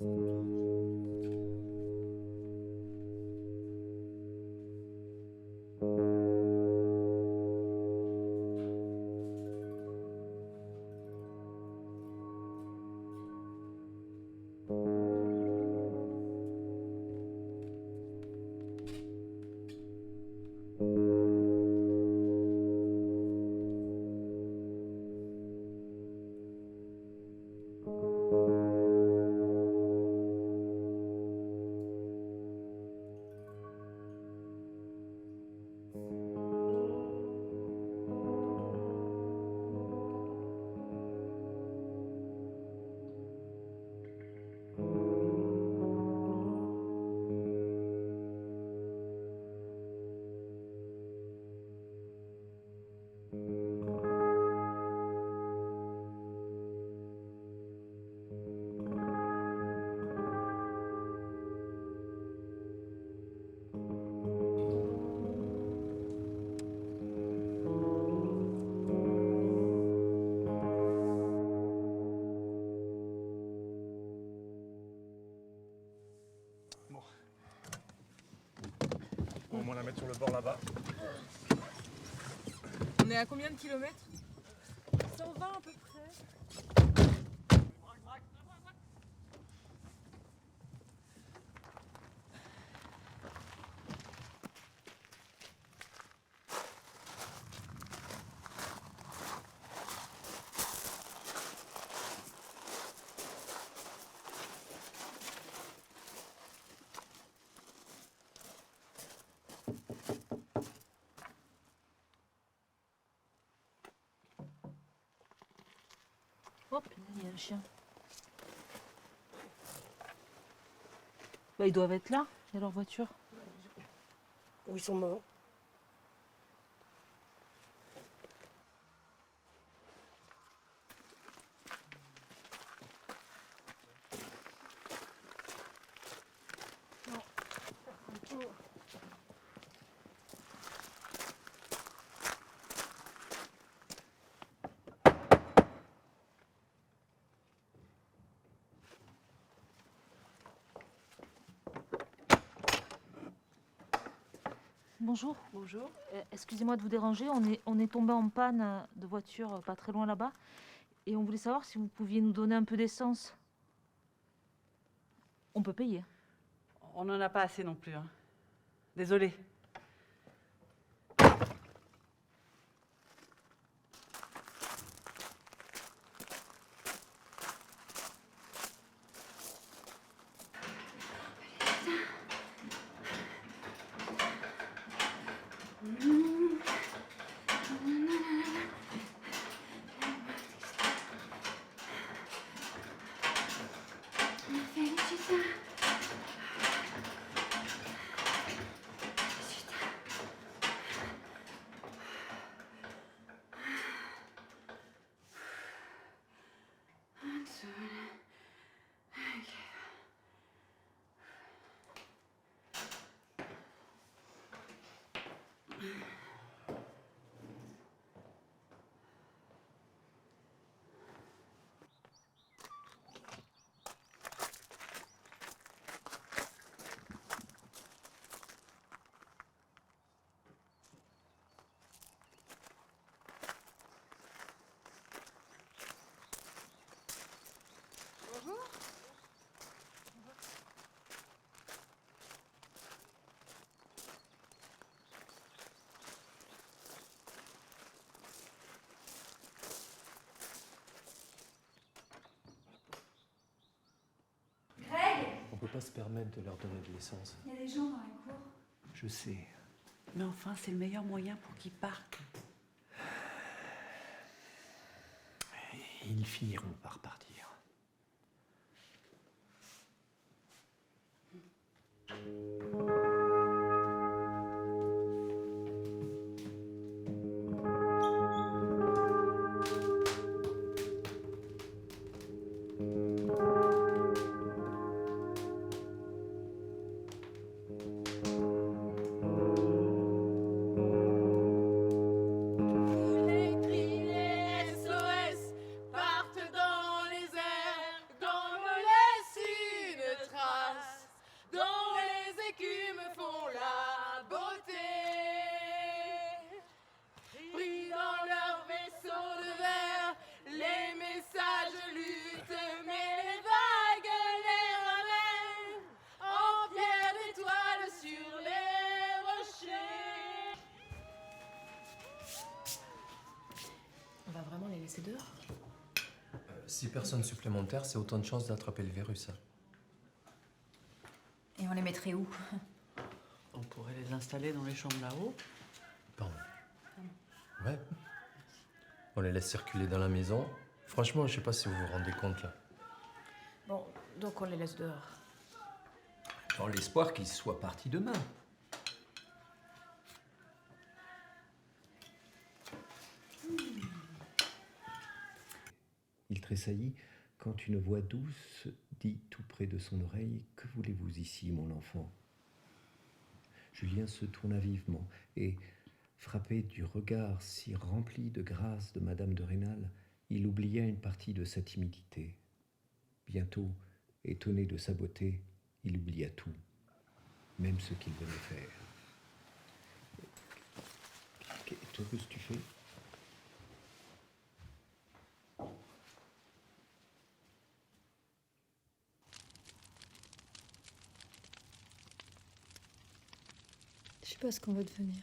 Au moins la mettre sur le bord là-bas. On est à combien de kilomètres? 120 à peu près. Oh putain, il y a un chien. Bah, ils doivent être là, il y a leur voiture. Où ils sont morts. Bonjour. Bonjour. Excusez-moi de vous déranger, on est tombé en panne de voiture pas très loin là-bas. Et on voulait savoir si vous pouviez nous donner un peu d'essence. On peut payer. On n'en a pas assez non plus. Hein. Désolée. On peut pas se permettre de leur donner de l'essence. Il y a des gens dans la cour. Je sais. Mais enfin, c'est le meilleur moyen pour qu'ils partent. Ils finiront par partir. Les cris, les SOS partent dans les laisser dehors? 6 personnes supplémentaires, c'est autant de chances d'attraper le virus. Hein. Et on les mettrait où? On pourrait les installer dans les chambres là-haut. Pardon. Ouais. On les laisse circuler dans la maison. Franchement, je sais pas si vous vous rendez compte là. Bon, donc on les laisse dehors. Dans l'espoir qu'ils soient partis demain. Il tressaillit quand une voix douce dit tout près de son oreille « Que voulez-vous ici, mon enfant ?» Julien se tourna vivement et, frappé du regard si rempli de grâce de Madame de Rênal, il oublia une partie de sa timidité. Bientôt, étonné de sa beauté, il oublia tout, même ce qu'il venait faire. Que tu fais ? Je sais pas ce qu'on va devenir.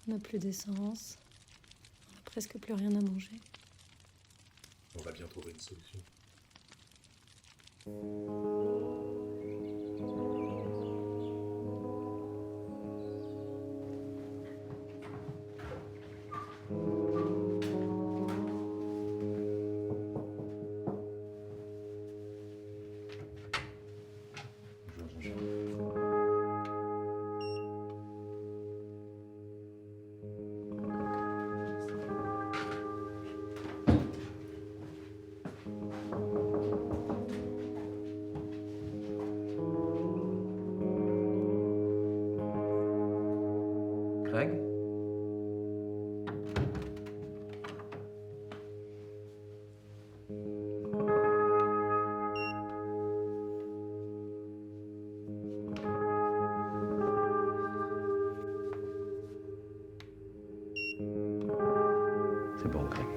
On n'a plus d'essence. On n'a presque plus rien à manger. On va bien trouver une solution. Greg ? C'est bon, Greg.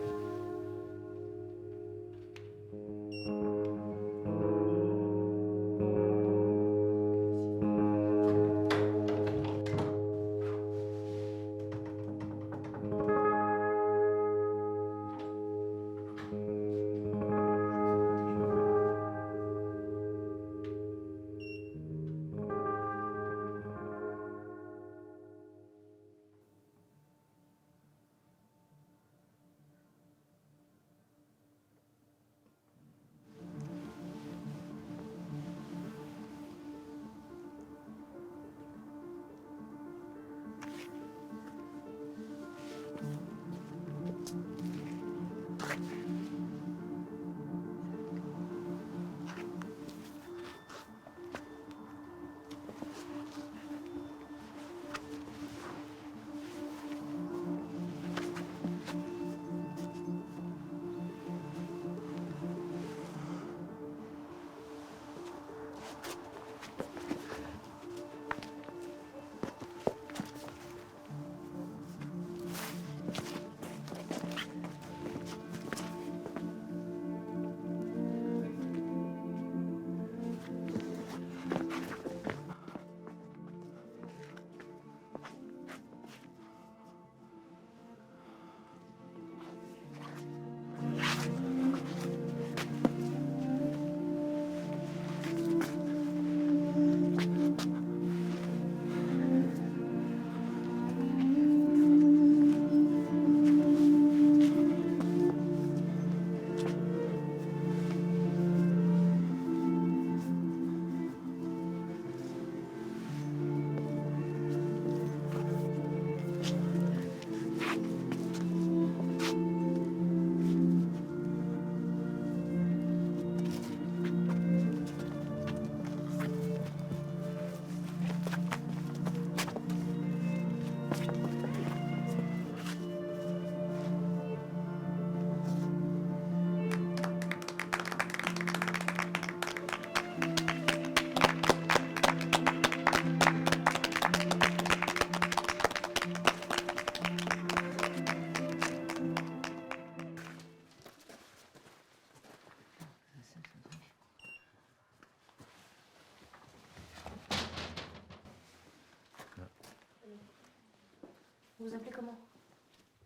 Vous vous appelez comment?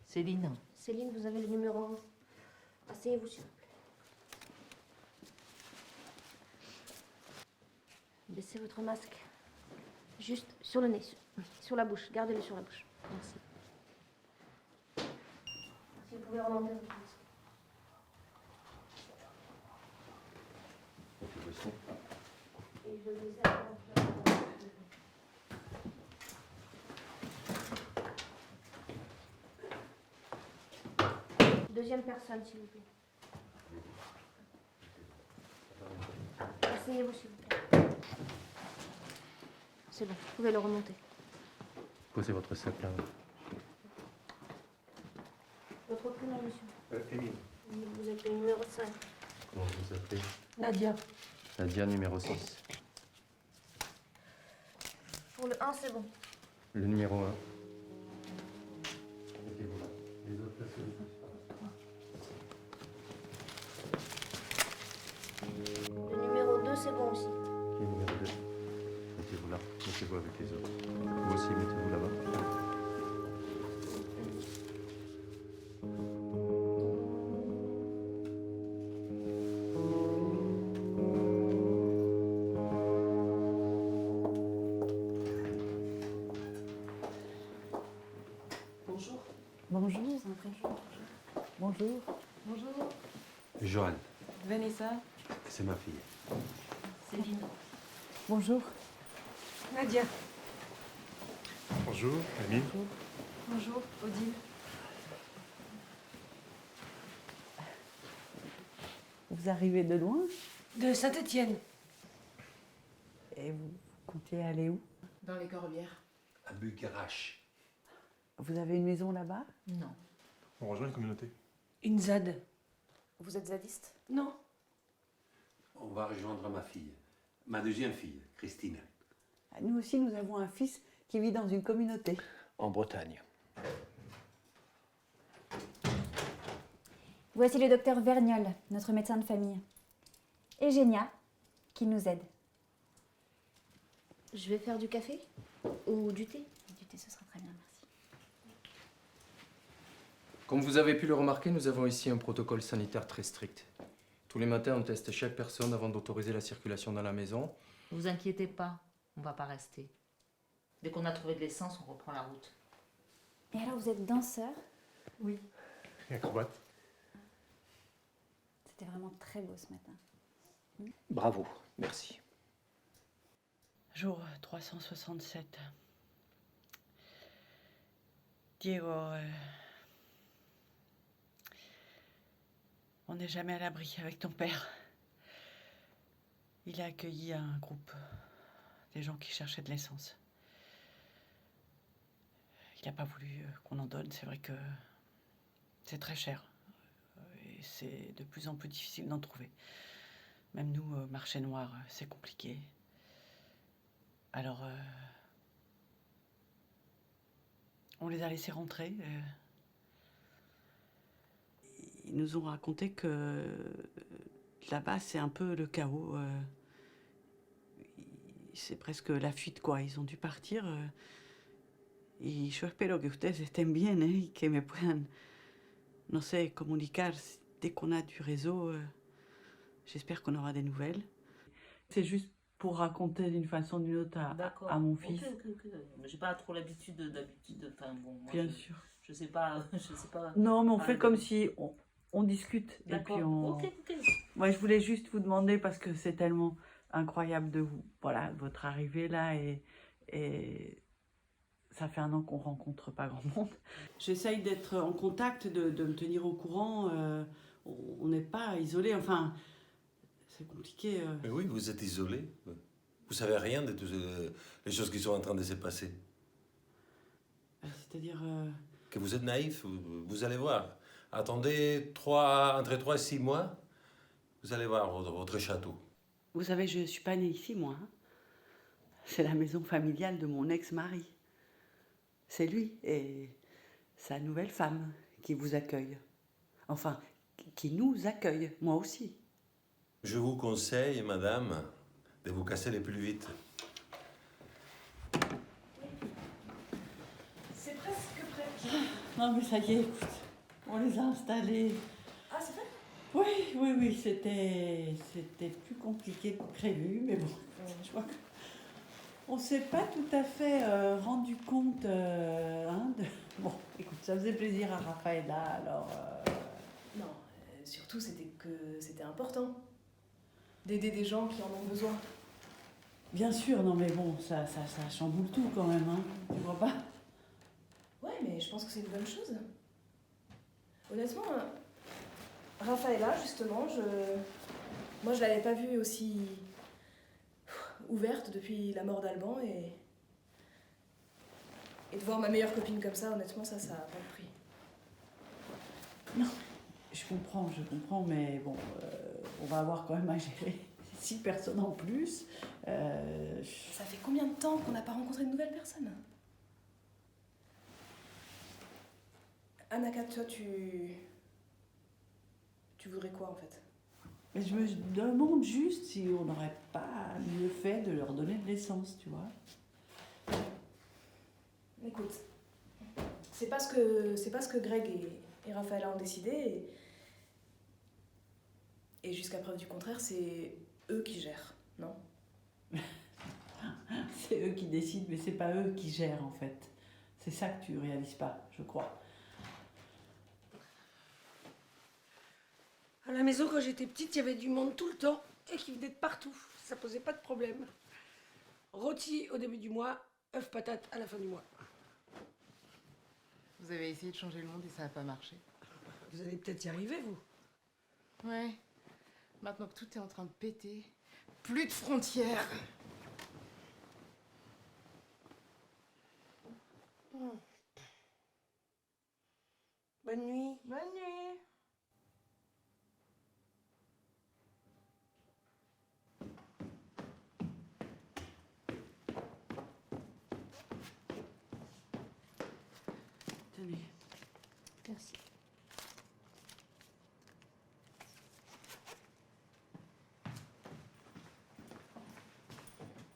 Céline. Céline, vous avez le numéro? Asseyez-vous, s'il vous plaît. Baissez votre masque. Juste sur le nez, sur la bouche. Gardez-le sur la bouche. Merci. Si vous pouvez remonter votre masque. Et je vais Deuxième personne, s'il vous plaît. Asseyez-vous, s'il vous plaît. C'est bon, vous pouvez le remonter. Posez votre sac là. Votre prénom, monsieur? Émile. Vous êtes le numéro 5. Comment vous appelez? Nadia. Nadia, numéro 6. Pour le 1, c'est bon. Le numéro 1. Mettez-vous là. Les autres personnes. Le numéro 2, c'est bon aussi. Qui est numéro 2? Mettez-vous là. Mettez-vous avec les autres. Vous aussi, mettez-vous là-bas. Bonjour. Bonjour. Bonjour. Bonjour. Joanne, Vanessa. c'est ma fille. Céline. Bonjour. Nadia. Bonjour, Émile. Bonjour, Odile. Vous arrivez de loin De Saint-Étienne. et vous comptez aller où? Dans les Corbières. À Bucarache. Vous avez une maison là-bas? Non. On rejoint une communauté. Une ZAD. Vous êtes zadiste? Non. On va rejoindre ma fille. Ma deuxième fille, Christine. Nous aussi, nous avons un fils qui vit dans une communauté. En Bretagne. Voici le docteur Vergnol, notre médecin de famille. Et Génia, qui nous aide. Je vais faire du café? Ou du thé? Du thé, ce sera très bien, merci. Comme vous avez pu le remarquer, nous avons ici un protocole sanitaire très strict. Tous les matins, on teste chaque personne avant d'autoriser la circulation dans la maison. Ne vous inquiétez pas, on va pas rester. Dès qu'on a trouvé de l'essence, on reprend la route. Et alors, vous êtes danseur? Oui. Et acrobate. C'était vraiment très beau ce matin. Bravo, merci. Jour 367. Diego, on n'est jamais à l'abri avec ton père. Il a accueilli un groupe, des gens qui cherchaient de l'essence. Il n'a pas voulu qu'on en donne. C'est vrai que c'est très cher. Et c'est de plus en plus difficile d'en trouver. Même nous, marché noir, c'est compliqué. Alors, on les a laissés rentrer. Ils nous ont raconté que là-bas, c'est un peu le chaos. C'est presque la fuite, quoi. Ils ont dû partir. Y yo espero que ustedes estén bien, y que me puedan, no sé, comunicar dès qu'on a du réseau. J'espère qu'on aura des nouvelles. C'est juste pour raconter d'une façon ou d'une autre à mon fils. Ok. J'ai pas trop l'habitude enfin bon. Moi, Bien sûr. Je sais pas, je sais pas. Non, mais on fait comme si on discute. Et puis D'accord. Ok. Moi, je voulais juste vous demander, parce que c'est tellement incroyable de vous, voilà, votre arrivée là, et ça fait 1 an qu'on rencontre pas grand monde. J'essaye d'être en contact, de me tenir au courant. On n'est pas isolés, enfin, c'est compliqué. Mais oui, vous êtes isolé. Vous savez rien de toutes les choses qui sont en train de se passer. C'est-à-dire... Que vous êtes naïf, vous allez voir. Attendez entre 3 et 6 mois, vous allez voir votre château. Vous savez, je ne suis pas née ici, moi. Hein. C'est la maison familiale de mon ex-mari. C'est lui et sa nouvelle femme qui vous accueille. Enfin, qui nous accueille, moi aussi. Je vous conseille, madame, de vous casser les plus vite. C'est presque prêt. Non, mais ça y est, écoute, on les a installés. Ah, c'est fait? Oui, c'était plus compliqué que prévu, mais bon, je crois qu'on ne s'est pas tout à fait rendu compte. Bon, écoute, ça faisait plaisir à Raphaëlla, alors. Non, surtout c'était que c'était important d'aider des gens qui en ont besoin. Bien sûr, non, mais bon, ça chamboule tout quand même, hein, tu vois pas? Ouais, mais je pense que c'est une bonne chose. Honnêtement, Raphaëlla, justement, moi je l'avais pas vue aussi ouverte depuis la mort d'Alban et de voir ma meilleure copine comme ça, honnêtement, ça a pas de prix. Non, je comprends, mais bon, on va avoir quand même à gérer 6 personnes en plus. Ça fait combien de temps qu'on n'a pas rencontré de nouvelles personnes? Anaka, toi, tu voudrais quoi en fait? Mais je me demande juste si on n'aurait pas mieux fait de leur donner de l'essence, tu vois. Écoute, c'est pas ce que Greg et Raphaëlla ont décidé, et jusqu'à preuve du contraire, c'est eux qui gèrent, non? C'est eux qui décident, mais c'est pas eux qui gèrent en fait. C'est ça que tu réalises pas, je crois. À la maison, quand j'étais petite, il y avait du monde tout le temps et qui venait de partout. Ça posait pas de problème. Rôti au début du mois, œufs patates à la fin du mois. Vous avez essayé de changer le monde et ça n'a pas marché. Vous allez peut-être y arriver, vous. Ouais. Maintenant que tout est en train de péter, plus de frontières. Bonne nuit. Bonne nuit. Tenez. Merci.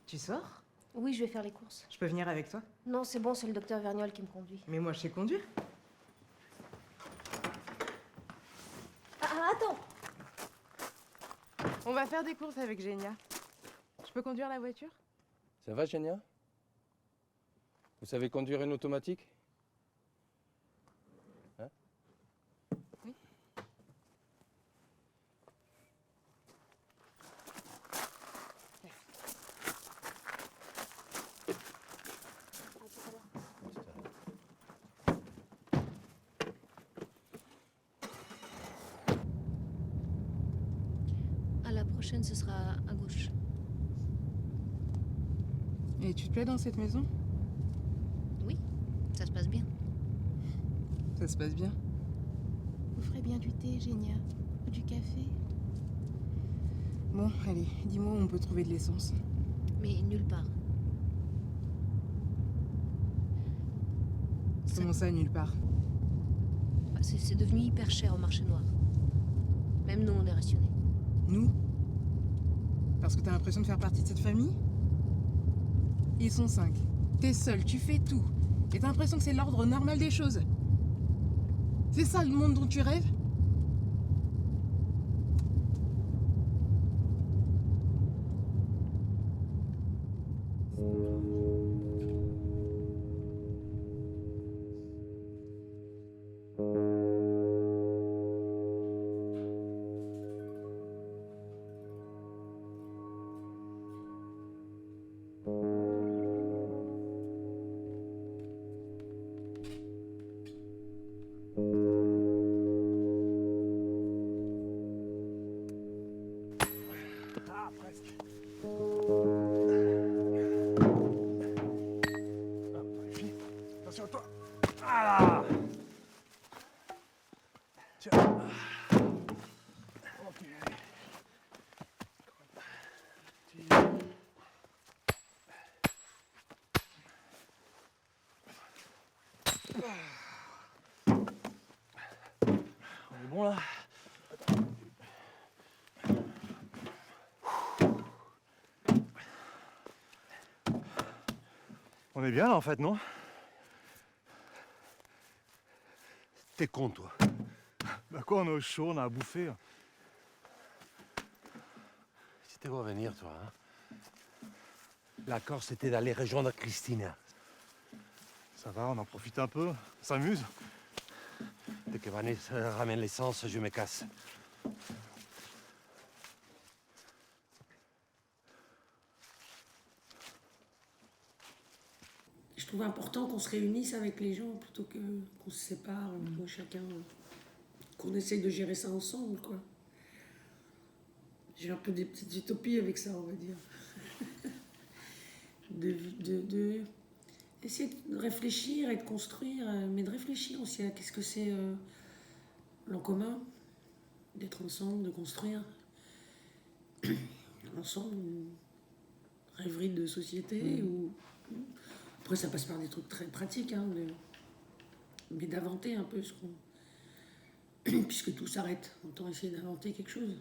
Tu sors? Oui, je vais faire les courses. Je peux venir avec toi? Non, c'est bon, c'est le docteur Vergnol qui me conduit. Mais moi, je sais conduire. Attends! On va faire des courses avec Génia. Je peux conduire la voiture? Ça va, Génia? Vous savez conduire une automatique? Hein? Oui. À la prochaine, ce sera à gauche. Et tu te plais dans cette maison? Oui, ça se passe bien. Ça se passe bien. Vous ferez bien du thé, Génia? Ou du café? Bon, allez, dis-moi où on peut trouver de l'essence. Mais nulle part. Comment ça, nulle part? C'est devenu hyper cher au marché noir. Même nous, on est rationnés. Nous? Parce que t'as l'impression de faire partie de cette famille? Ils sont 5. T'es seul, tu fais tout. Et t'as l'impression que c'est l'ordre normal des choses. C'est ça le monde dont tu rêves? Ah, presque. Fini. Attention à toi. Ah. Tiens. Ok, allez. On est bon là? On est bien là en fait, non? T'es con, toi. Bah quoi, on est au chaud, on a à bouffer. C'était pour venir, toi, hein? L'accord, c'était d'aller rejoindre Christina. Ça va, on en profite un peu, on s'amuse. Dès que Vanessa ramène l'essence, je me casse. Je trouve important qu'on se réunisse avec les gens plutôt que qu'on se sépare, chacun, qu'on essaye de gérer ça ensemble, quoi. J'ai un peu des petites utopies avec ça, on va dire. de essayer de réfléchir et de construire, mais de réfléchir aussi à qu'est-ce que c'est l'en commun, d'être ensemble, de construire ensemble une rêverie de société. Ou après, ça passe par des trucs très pratiques, hein, mais d'inventer un peu ce qu'on... Puisque tout s'arrête, autant essayer d'inventer quelque chose.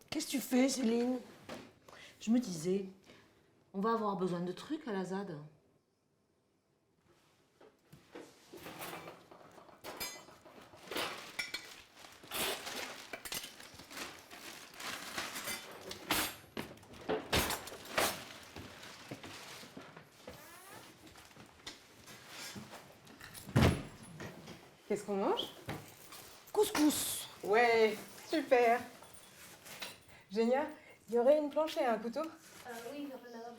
Qu'est-ce que tu fais, Céline? Je me disais, on va avoir besoin de trucs à la ZAD. Qu'est-ce qu'on mange? Couscous. Ouais, super. Génial. Il y aurait une planche et un couteau? Oui, vers le lavabo.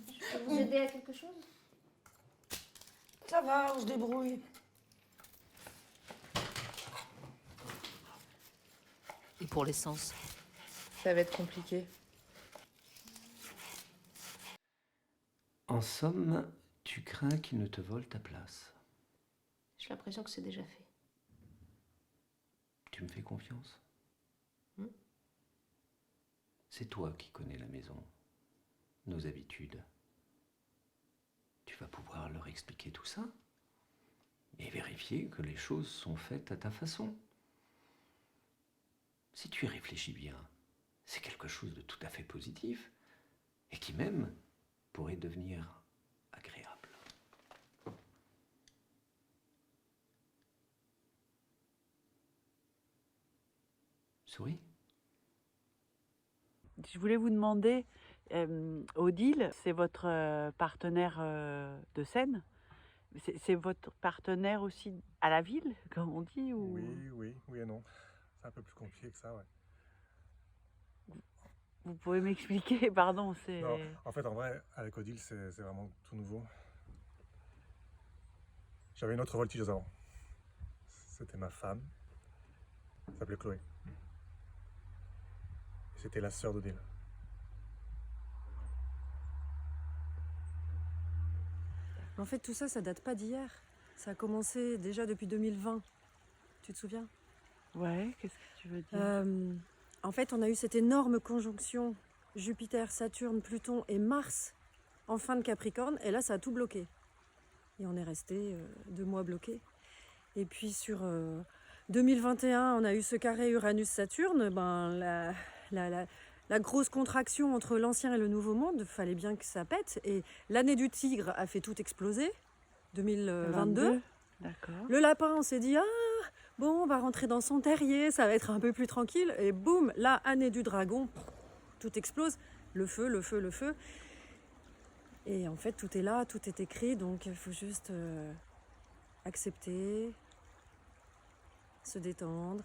Je peux vous aider à quelque chose? Ça va, on se débrouille. Et pour l'essence? Ça va être compliqué. En somme, tu crains qu'il ne te vole ta place. J'ai l'impression que c'est déjà fait. Tu me fais confiance? Hmm? C'est toi qui connais la maison, nos habitudes. Tu vas pouvoir leur expliquer tout ça et vérifier que les choses sont faites à ta façon. Si tu y réfléchis bien, c'est quelque chose de tout à fait positif et qui même pourrait devenir agréable. Souris. Je voulais vous demander, Odile, c'est votre partenaire de scène? C'est votre partenaire aussi à la ville, comme on dit ou... Oui et non. C'est un peu plus compliqué que ça, ouais. Vous pouvez m'expliquer, pardon, c'est... Non, en fait, en vrai, avec Odile, c'est vraiment tout nouveau. J'avais une autre voltigeuse avant. C'était ma femme. Elle s'appelait Chloé. Et c'était la sœur d'Odile. En fait, tout ça, ça date pas d'hier. Ça a commencé déjà depuis 2020. Tu te souviens? Ouais, qu'est-ce que tu veux dire? En fait, on a eu cette énorme conjonction Jupiter, Saturne, Pluton et Mars en fin de Capricorne. Et là, ça a tout bloqué. Et on est resté 2 mois bloqués. Et puis sur 2021, on a eu ce carré Uranus-Saturne. Ben, la grosse contraction entre l'ancien et le nouveau monde, fallait bien que ça pète. Et l'année du tigre a fait tout exploser, 2022. D'accord. Le lapin, on s'est dit, bon, on va rentrer dans son terrier, ça va être un peu plus tranquille. Et boum, la année du dragon, tout explose. Le feu, le feu, le feu. Et en fait, tout est là, tout est écrit, donc il faut juste accepter, se détendre.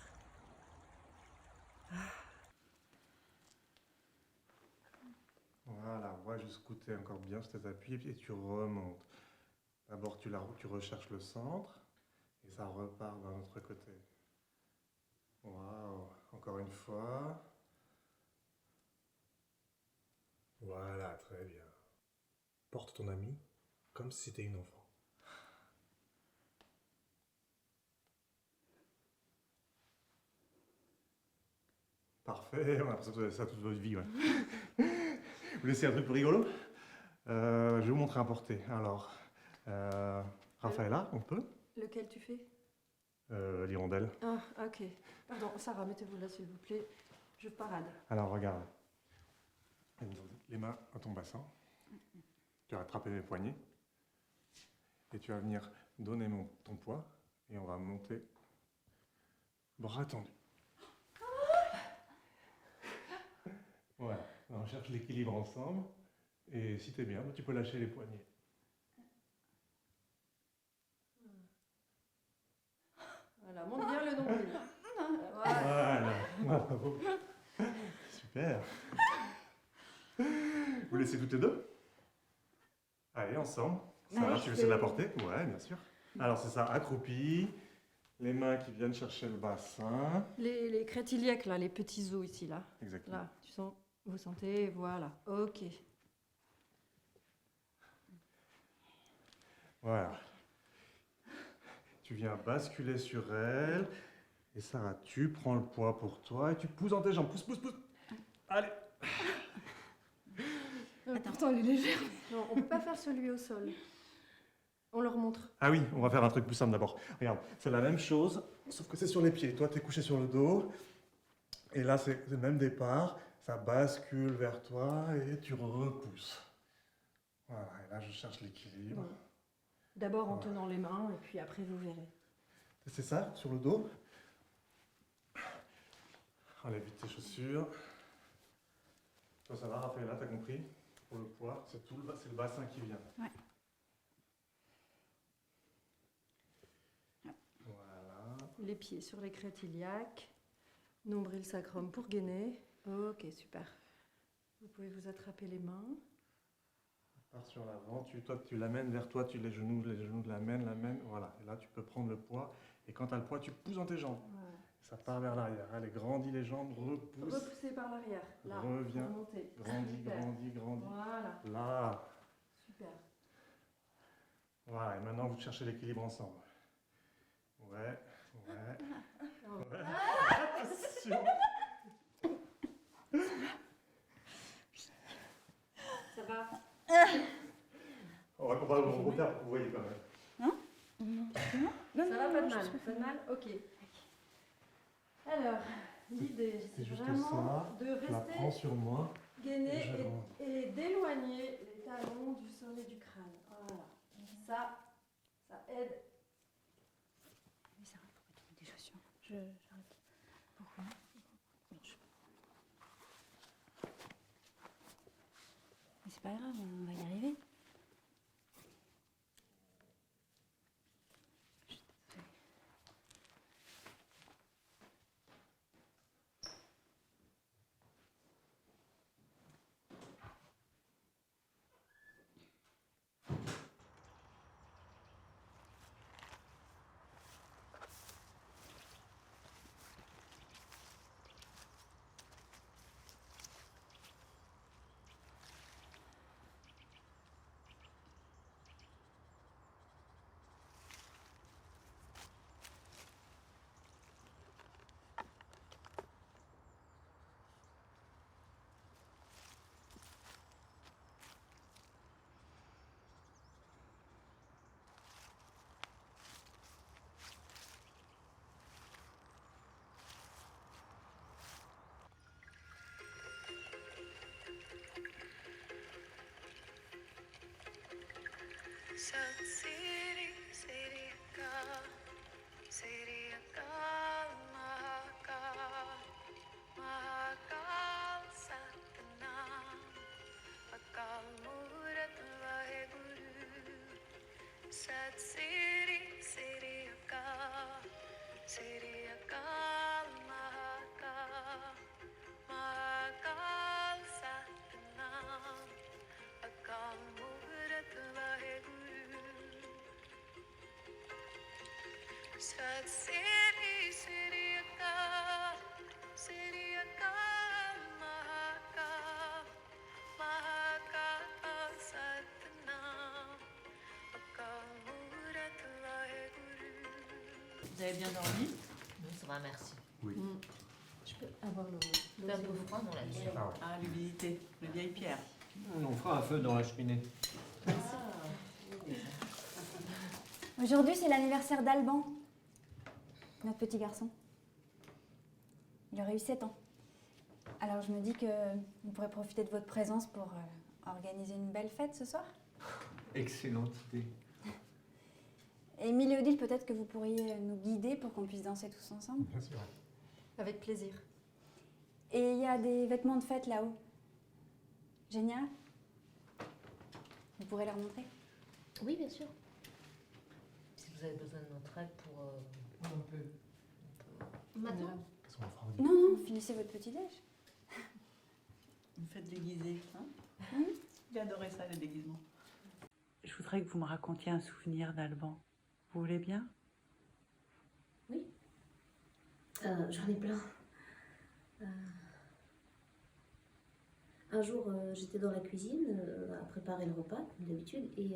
Voilà, vois jusqu'où tu es encore bien sur tes appuis et tu remontes. D'abord, tu recherches le centre et ça repart d'un autre côté. Waouh, encore une fois. Voilà, très bien. Porte ton ami comme si c'était une enfant. Parfait, on a l'impression que vous avez ça toute votre vie. Ouais. Vous laissez un truc plus rigolo? Je vais vous montrer un porté. Alors, Raphaëla, on peut? Lequel tu fais? L'hirondelle. Ah, ok. Pardon, Sarah, mettez-vous là, s'il vous plaît. Je parade. Alors, regarde. Les mains à ton bassin. Tu vas attraper mes poignets. Et tu vas venir donner ton poids. Et on va monter. Bras tendus. Voilà. On cherche l'équilibre ensemble. Et si t'es bien, tu peux lâcher les poignets. Voilà, monte bien le nombril. Voilà. Bravo. Super. Vous laissez toutes les deux? Allez, ensemble. Ça va, tu veux essayer de la porter? Ouais, bien sûr. Alors, c'est ça, accroupi. Les mains qui viennent chercher le bassin. Les crêtes iliaques, là, les petits os ici, là. Exactement. Là, vous sentez, voilà. Ok. Voilà. Tu viens basculer sur elle. Et Sarah, tu prends le poids pour toi et tu pousses dans tes jambes. Pousse, pousse, pousse. Allez. Pourtant, elle est légère. Non, on peut pas faire celui au sol. On leur montre. Ah oui, on va faire un truc plus simple d'abord. Regarde, c'est la même chose, sauf que c'est sur les pieds. Toi, t'es couché sur le dos. Et là, c'est le même départ. Ça bascule vers toi et tu repousses. Voilà, et là, je cherche l'équilibre. Bon. D'abord en tenant les mains, et puis après, vous verrez. C'est ça, sur le dos. Enlève vite tes chaussures. Toi, ça va, Raphaël, là, t'as compris? Pour le poids, c'est le bassin qui vient. Ouais. Voilà. Les pieds sur les crêtes iliaques. Nombril sacrum pour gainer. Ok, super. Vous pouvez vous attraper les mains. Pars sur l'avant, toi tu l'amènes vers toi, les genoux l'amènent, voilà. Et là tu peux prendre le poids, et quand tu as le poids, tu pousses dans tes jambes. Ouais. Ça part vers l'arrière, allez, grandis les jambes, repousse. Repoussez par l'arrière, là, reviens, remontez. grandis, Super. grandis. Voilà. Là. Super. Voilà, et maintenant vous cherchez l'équilibre ensemble. Ouais. Attention. Ça va? On va refaire, vous voyez quand même. Hein? Ça va, pas de mal. Pas de mal? Ok. Alors, l'idée, c'est juste vraiment ça, de je la prends rester sur moi. gainé et d'éloigner les talons du sommet du crâne. Voilà. Ça aide. Mais Sarah, pourquoi tu mets des chaussures? J'arrête. Pourquoi? Mais c'est pas grave, on va y arriver. Sat Siri, Siri Akal, Siri Akal, Mahakal, Mahakal Satnam, Akal Murat Vaheguru. Sat Siri, Siri Akal, Siri Akal, Mahakal, Mahakal Satnam. Sat Siri Siri Aka Mahaka Mahaka Satnam Akamurat Vaheguru. Vous avez bien dormi? Oui, ça va, merci. Oui. Je peux avoir le. C'est un peu froid dans la nuit. Ah, l'humidité, les vieilles pierres. On fera un feu dans la cheminée. Aujourd'hui, c'est l'anniversaire d'Alban, notre petit garçon. Il aurait eu 7 ans. Alors je me dis que vous pourrez profiter de votre présence pour organiser une belle fête ce soir. Excellente idée. Et Émilie et Odile, peut-être que vous pourriez nous guider pour qu'on puisse danser tous ensemble. Bien sûr. Avec plaisir. Et il y a des vêtements de fête là-haut. Génial. Vous pourrez leur montrer? Oui, bien sûr. Si vous avez besoin de notre aide pour. Un peu. Maintenant. Non, non, finissez votre petit-déj. Une fête déguisée, hein? J'ai adoré ça, les déguisements. Je voudrais que vous me racontiez un souvenir d'Alban. Vous voulez bien? Oui. J'en ai plein. Un jour, j'étais dans la cuisine à préparer le repas, comme d'habitude, et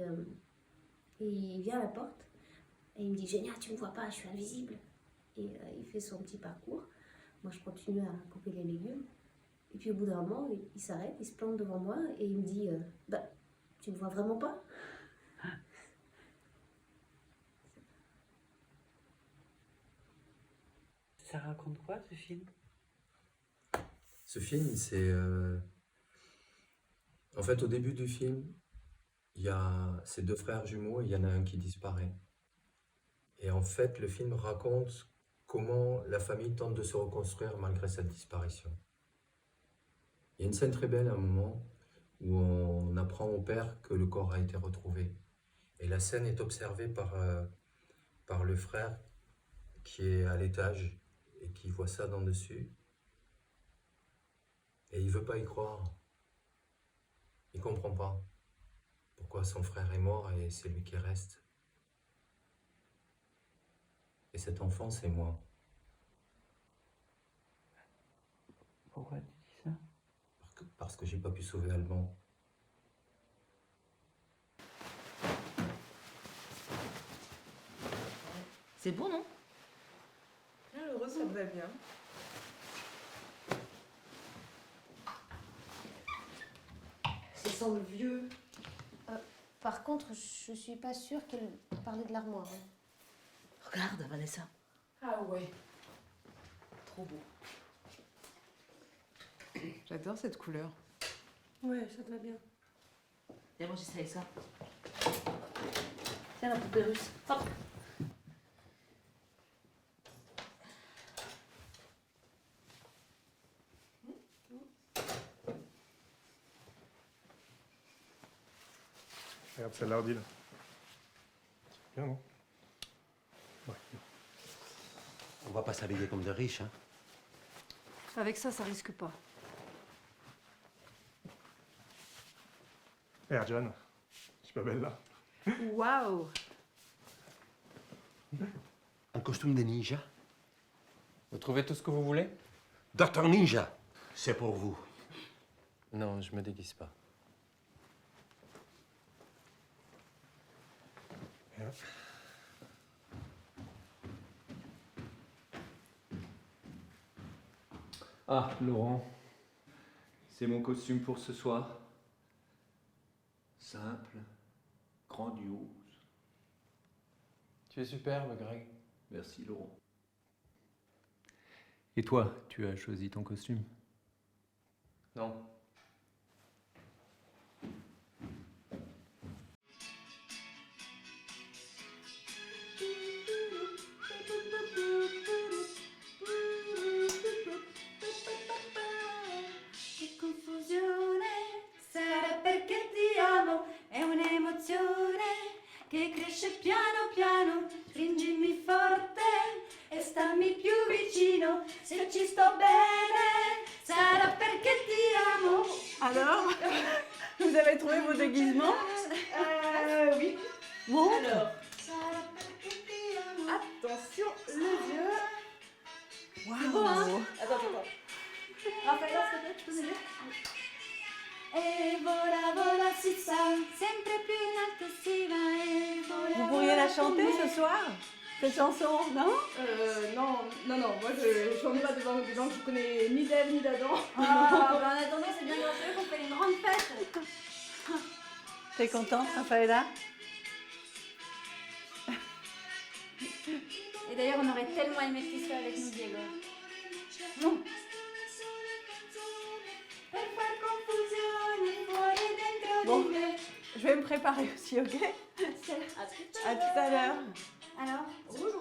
il vient à la porte et il me dit « Génia, tu me vois pas, je suis invisible ». Et il fait son petit parcours. Moi, je continue à couper les légumes. Et puis au bout d'un moment, il s'arrête, il se plante devant moi et il me dit « Bah, tu me vois vraiment pas ?» Ça raconte quoi, ce film? Ce film, c'est... En fait, au début du film, il y a ces deux frères jumeaux et il y en a un qui disparaît. Et en fait, le film raconte comment la famille tente de se reconstruire malgré cette disparition. Il y a une scène très belle à un moment où on apprend au père que le corps a été retrouvé. Et la scène est observée par le frère qui est à l'étage et qui voit ça d'en dessus. Et il ne veut pas y croire. Il ne comprend pas pourquoi son frère est mort et c'est lui qui reste. Et cet enfant, c'est moi. Pourquoi tu dis ça? Parce que j'ai pas pu sauver Alban. C'est bon, non? Heureux, ça me va bien. Ça semble vieux. Par contre, je suis pas sûre qu'elle parlait de l'armoire. Regarde, Vanessa. Ah ouais. Trop beau. J'adore cette couleur. Ouais, ça te va bien. Et moi, j'essaye ça. Tiens, la poupée russe. Hop. Regarde celle-là, Odile. C'est bien, non? Ouais. On va pas s'habiller comme des riches, hein. Avec ça, ça risque pas. Regarde, John. Je suis pas belle, là. Waouh! Un costume de ninja. Vous trouvez tout ce que vous voulez? Docteur Ninja, c'est pour vous. Non, je me déguise pas. Ah, Laurent, c'est mon costume pour ce soir. Simple, grandiose. Tu es superbe, Greg. Merci, Laurent. Et toi, tu as choisi ton costume? Non. Che confusione, sarà perché ti amo, è un'emozione che cresce piano piano, stringimi forte e stammi più vicino, se ci sto bene, sarà perché ti amo. Alors, vous avez trouvé vos déguisements? Oui. Bon. Alors, attention, les yeux. C'est beau, hein? Attends. Raphaël, s'il te plaît, tu peux m'aider? E vola, vola si sa, sempre più in alto si va. E vola, Vous pourriez la vola chanter come- ce soir, cette chanson, non? Non, moi je chante pas devant des gens que je connais ni d'Ève ni d'Adam. Ah, bah en attendant, c'est bien grâce à eux qu'on fait une grande fête. T'es contente, Raphaëla? Et d'ailleurs, on aurait tellement aimé que tu sois avec nous, Diego. Non. Per far confusione fuori e dentro Bon, di me. je vais me préparer aussi, ok? À tout à l'heure. Alors, rouge.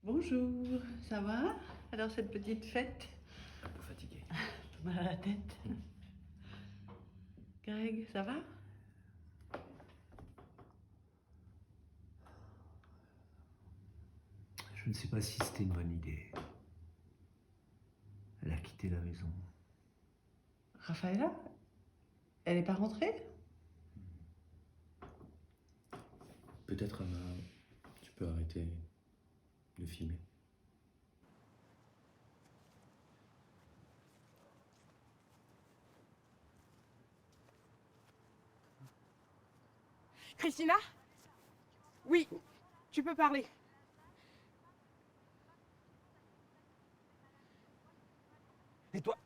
Bonjour, ça va? Alors cette petite fête? Un peu fatigué. Un peu mal à la tête. Greg, ça va? Je ne sais pas si c'était une bonne idée. Elle a quitté la maison. Raphaëla? Elle n'est pas rentrée? Peut-être, Anna, tu peux arrêter de filmer. Christina? Oui, tu peux parler. Et toi,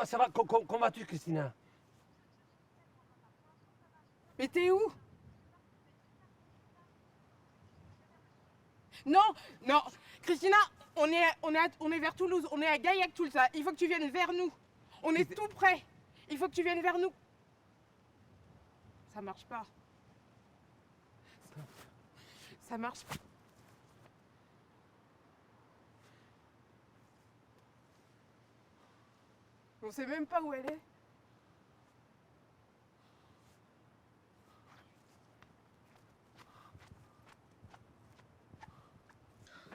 ça va? Comment vas-tu, Christina? t'es où? Non, non, Christina, on est vers Toulouse, on est à Gaillac-Toulsa. Il faut que tu viennes vers nous. On est tout près. Il faut que tu viennes vers nous. Ça marche pas. Ça marche pas. On sait même pas où elle est.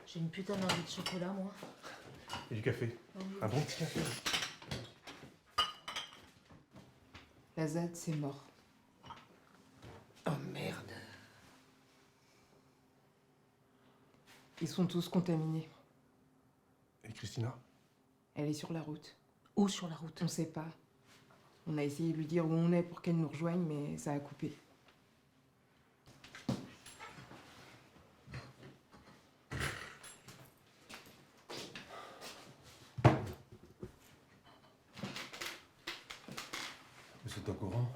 J'ai une putain d'envie de chocolat, moi. Et du café. Un bon petit café. La ZAD, c'est mort. Oh merde. Ils sont tous contaminés. Et Christina? Elle est sur la route. Où sur la route? On sait pas. On a essayé de lui dire où on est pour qu'elle nous rejoigne, mais ça a coupé. Vous êtes au courant?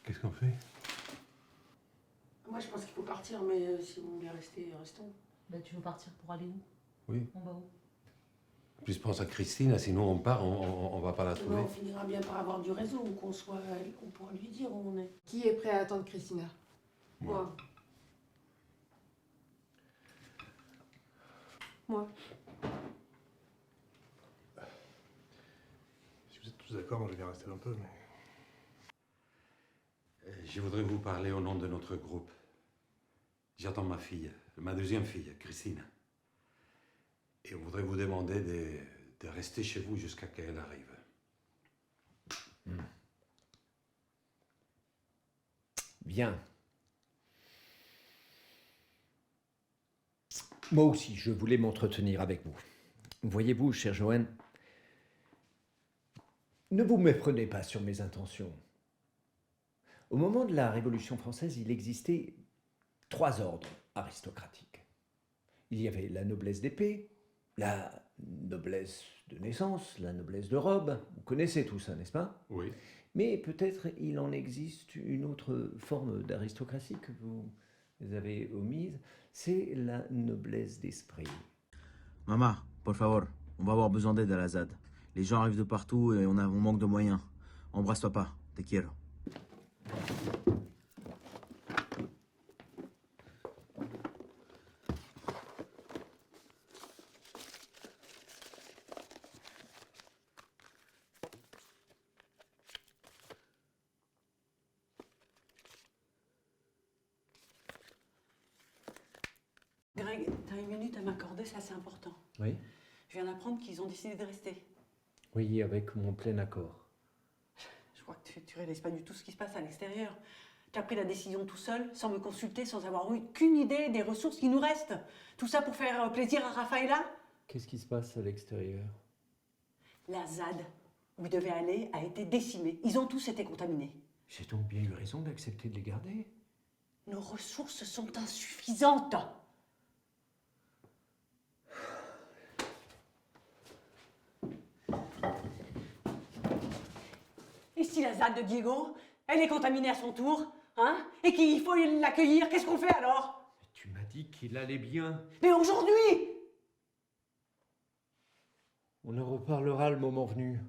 Qu'est-ce qu'on fait? Moi, je pense qu'il faut partir, mais si vous voulez rester, restons. Bah, tu veux partir pour aller où? Oui. On va où? En plus, pense à Christine, sinon on part, on va pas la trouver. On finira bien par avoir du réseau, ou qu'on pourra lui dire où on est. Qui est prêt à attendre Christina? Moi. Moi. Si vous êtes tous d'accord, moi je vais bien rester un peu, mais... Je voudrais vous parler au nom de notre groupe. J'attends ma fille, ma deuxième fille, Christine. Et on voudrait vous demander de rester chez vous jusqu'à qu'elle arrive. Bien. Moi aussi, je voulais m'entretenir avec vous. Voyez-vous, cher Joanne, ne vous méprenez pas sur mes intentions. Au moment de la Révolution française, il existait 3 ordres aristocratiques. Il y avait la noblesse d'épée, la noblesse de naissance, la noblesse de robe. Vous connaissez tout ça, n'est-ce pas? Oui. Mais peut-être il en existe une autre forme d'aristocratie que vous avez omise, c'est la noblesse d'esprit. Maman, por favor, on va avoir besoin d'aide à la ZAD. Les gens arrivent de partout et on manque de moyens. Embrasse-toi pas, te quiero. Greg, t'as une minute à m'accorder, ça c'est important. Oui? Je viens d'apprendre qu'ils ont décidé de rester. Oui, avec mon plein accord. Je crois que tu réalises pas du tout ce qui se passe à l'extérieur. Tu as pris la décision tout seul, sans me consulter, sans avoir eu qu'une idée des ressources qui nous restent. Tout ça pour faire plaisir à Rafaela? Qu'est-ce qui se passe à l'extérieur? La ZAD, où ils devaient aller, a été décimée. Ils ont tous été contaminés. J'ai donc bien eu raison d'accepter de les garder. Nos ressources sont insuffisantes. Et si la ZAD de Diego, elle est contaminée à son tour, hein? Et qu'il faut l'accueillir, qu'est-ce qu'on fait alors? Tu m'as dit qu'il allait bien. Mais aujourd'hui! On en reparlera le moment venu.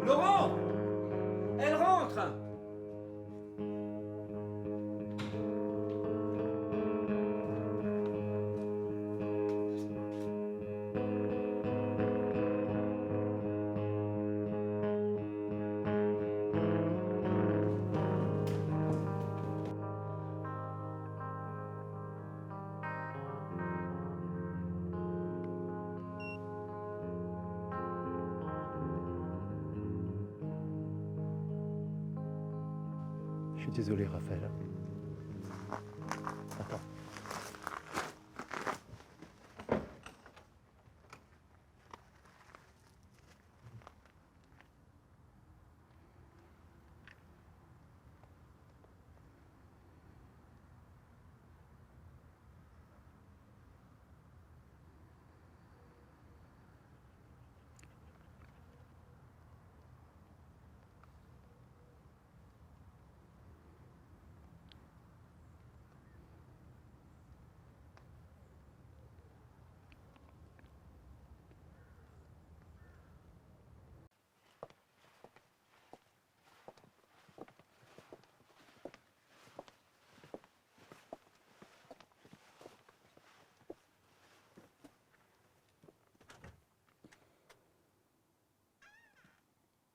Laurent! Elle rentre! suis désolé, Raphaël. Attends.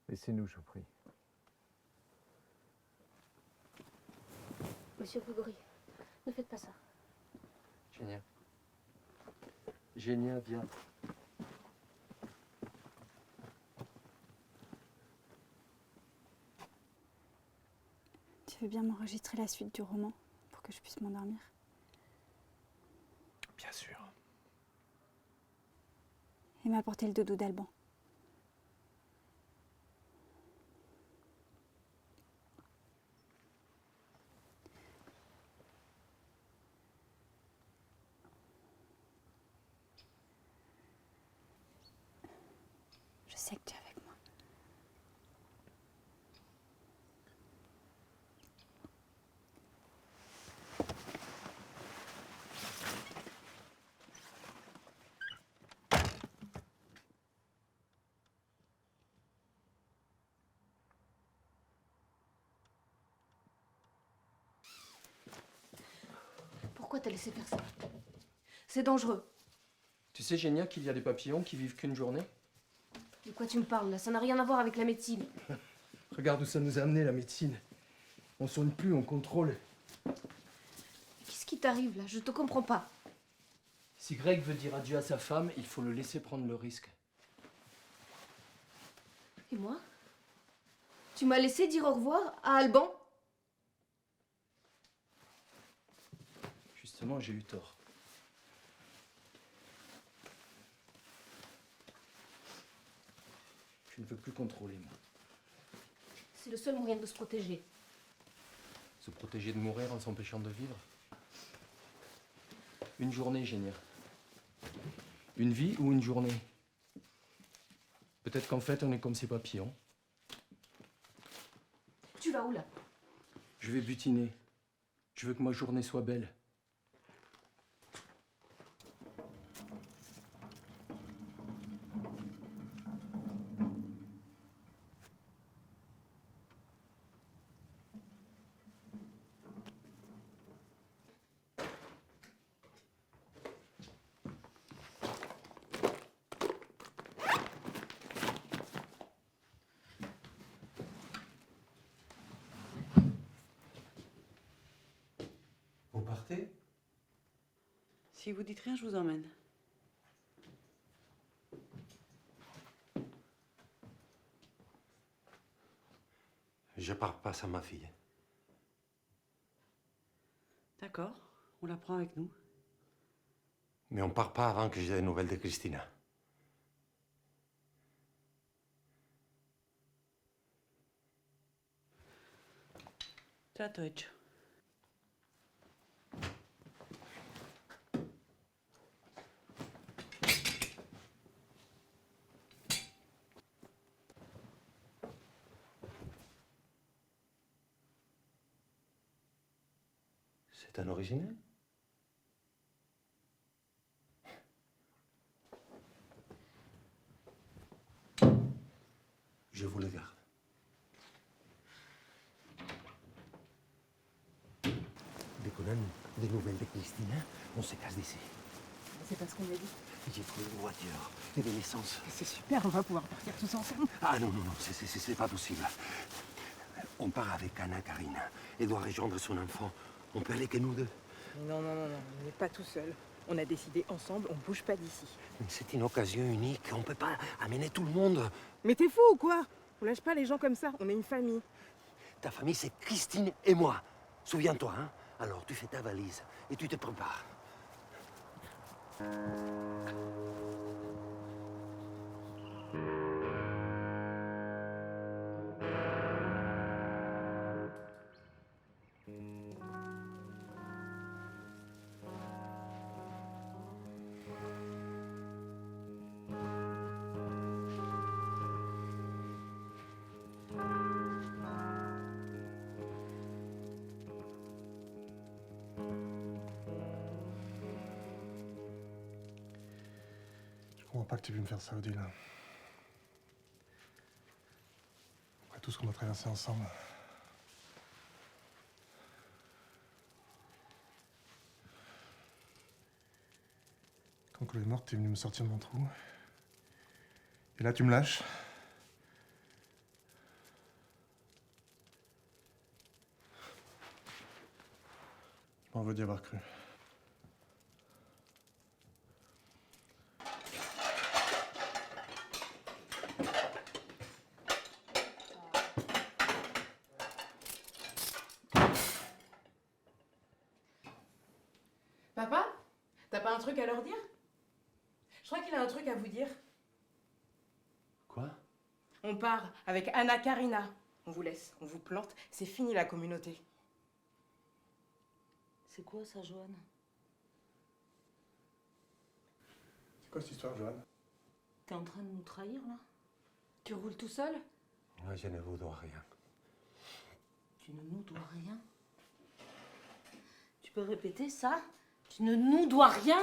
Laissez-nous, je vous prie. Monsieur Grégory, ne faites pas ça. Génia. Génia, viens. Tu veux bien m'enregistrer la suite du roman pour que je puisse m'endormir? Bien sûr. Et m'apporter le doudou d'Alban. Je sais que tu es avec moi. Pourquoi t'as laissé faire ça? C'est dangereux. Tu sais, Génia, qu'il y a des papillons qui vivent qu'une journée? De quoi tu me parles là? Ça n'a rien à voir avec la médecine. Regarde où ça nous a amené, la médecine. On soigne plus, on contrôle. Qu'est-ce qui t'arrive là? Je te comprends pas. Si Greg veut dire adieu à sa femme, il faut le laisser prendre le risque. Et moi? Tu m'as laissé dire au revoir à Alban? Justement, j'ai eu tort. Je ne veux plus contrôler, moi. C'est le seul moyen de se protéger. Se protéger de mourir en s'empêchant de vivre. Une journée, Génia. Une vie ou une journée? Peut-être qu'en fait, on est comme ces papillons. Tu vas où là? Je vais butiner. Je veux que ma journée soit belle. Vous partez? Si vous dites rien, je vous emmène. Je pars pas sans ma fille. D'accord, on la prend avec nous. Mais on part pas avant que j'ai des nouvelles de Christina. Ciao, Deutsch. C'est un original? Je vous le garde. Dès qu'on a des nouvelles de Christina, on se casse d'ici. C'est pas ce qu'on m'a dit. J'ai trouvé une voiture et des essences. C'est super, on va pouvoir partir tous ensemble. Ah non, non, non, c'est pas possible. On part avec Anna Karina et doit rejoindre son enfant. On peut aller que nous deux. Non, non, non, non, on n'est pas tout seul. On a décidé ensemble, on bouge pas d'ici. C'est une occasion unique, on peut pas amener tout le monde. Mais t'es fou ou quoi? On lâche pas les gens comme ça, on est une famille. Ta famille, c'est Christine et moi. Souviens-toi, hein? Alors, tu fais ta valise et tu te prépares. Je comprends pas que tu aies pu me faire ça, Odile. Après tout ce qu'on a traversé ensemble. Quand Chloé est morte, t'es venu me sortir de mon trou. Et là, tu me lâches. Je m'en veux d'y avoir cru. Papa, t'as pas un truc à leur dire? Je crois qu'il a un truc à vous dire. Quoi? On part avec Anna Karina. On vous laisse, on vous plante, c'est fini la communauté. C'est quoi ça, Joanne? C'est quoi cette histoire, Joanne? T'es en train de nous trahir, là? Tu roules tout seul? Moi, je ne vous dois rien. Tu ne nous dois rien? Tu peux répéter ça? Tu ne nous dois rien?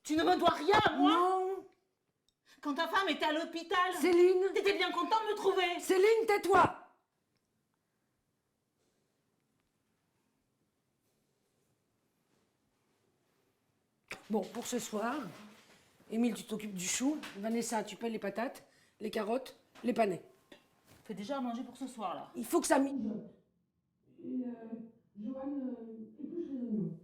Tu ne me dois rien, moi? Non! Quand ta femme était à l'hôpital, Céline! t'étais bien content de me trouver? Céline, tais-toi! Bon, pour ce soir, Émile, tu t'occupes du chou. Vanessa, tu pelles les patates, les carottes, les panais. Fais déjà à manger pour ce soir, là. Il faut que ça mijote. Et Joanne, épluche les oignons.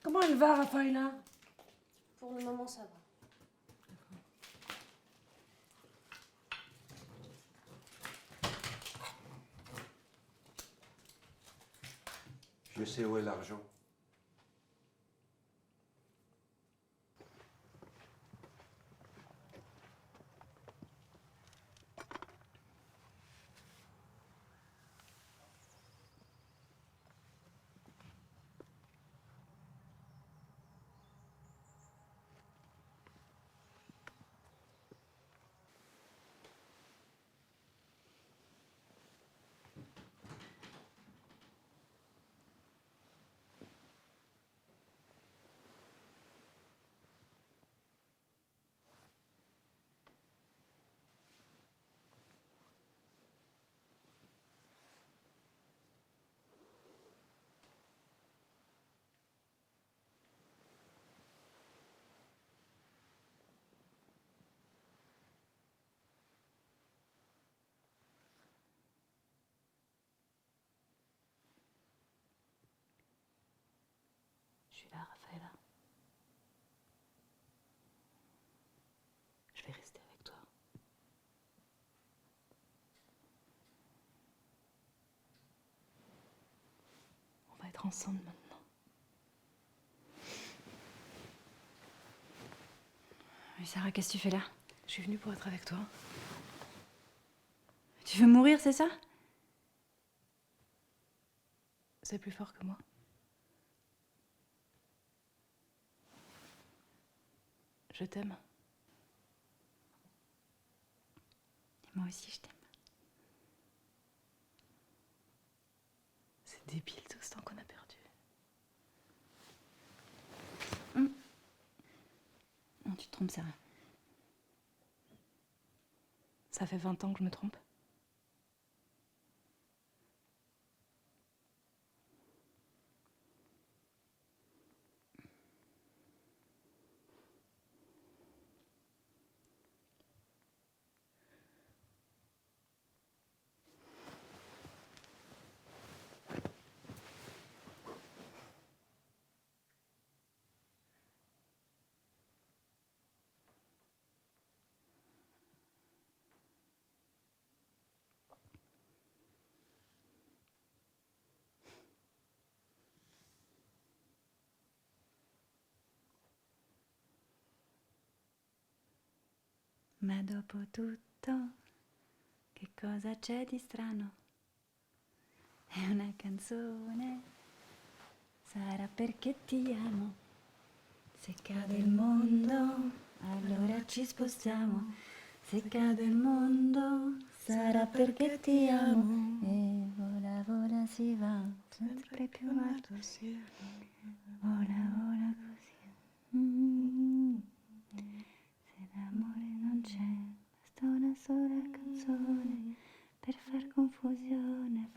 Comment elle va, Raphaëla? Pour le moment, ça va. Je sais où est l'argent. Je suis là, Raphaëla. Je vais rester avec toi. On va être ensemble maintenant. Mais Sarah, qu'est-ce que tu fais là? Je suis venue pour être avec toi. Tu veux mourir, c'est ça? C'est plus fort que moi. Je t'aime. Et moi aussi, je t'aime. C'est débile tout ce temps qu'on a perdu. Non, tu te trompes, Sarah. Ça fait 20 ans que je me trompe. Ma dopo tutto, che cosa c'è di strano? È una canzone, sarà perché ti amo. Se cade il mondo, allora ci spostiamo. Se cade il mondo, sarà perché ti amo. E vola, vola si va, sempre più in alto. Vola, vola così. Se l'amore non c'è, basta una sola canzone per far confusione.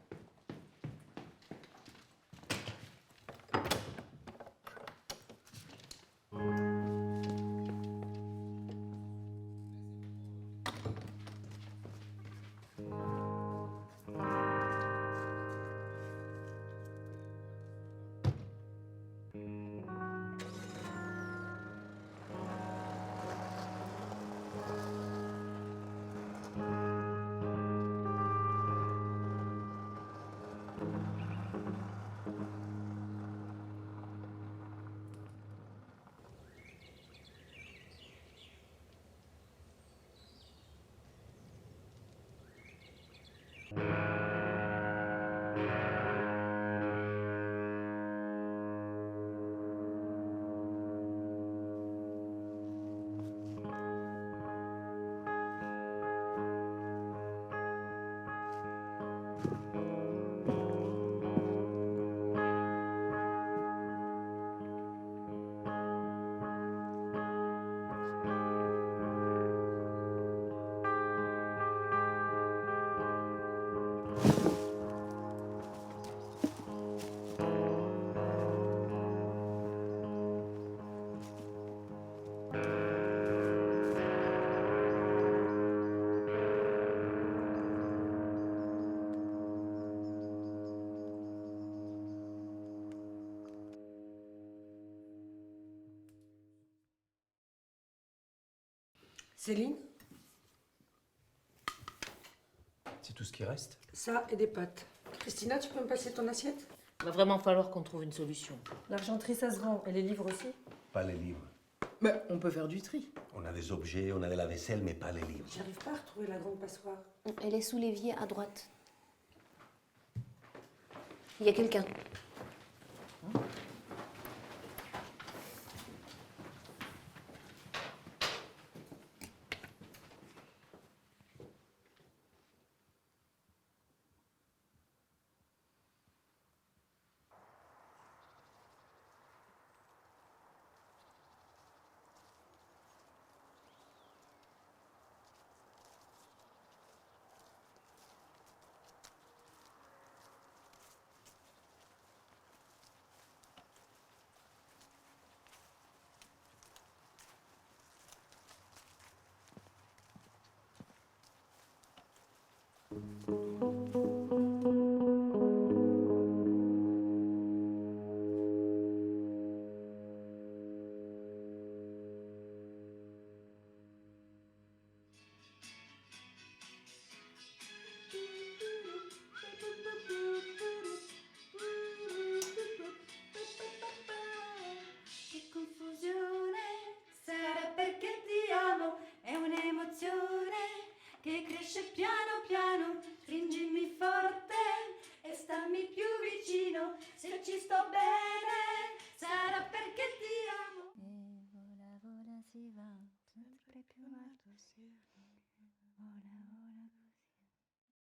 Céline, C'est tout ce qui reste? ça et des pâtes. Christina, tu peux me passer ton assiette? Va vraiment falloir qu'on trouve une solution. L'argenterie, ça se vend. Et les livres aussi? Pas les livres. Mais on peut faire du tri. On a des objets, on a de la vaisselle, mais pas les livres. J'arrive pas à retrouver la grande passoire. Elle est sous l'évier à droite. Il y a quelqu'un. Che confusione, sarà perché ti amo, è un'emozione che cresce piano piano.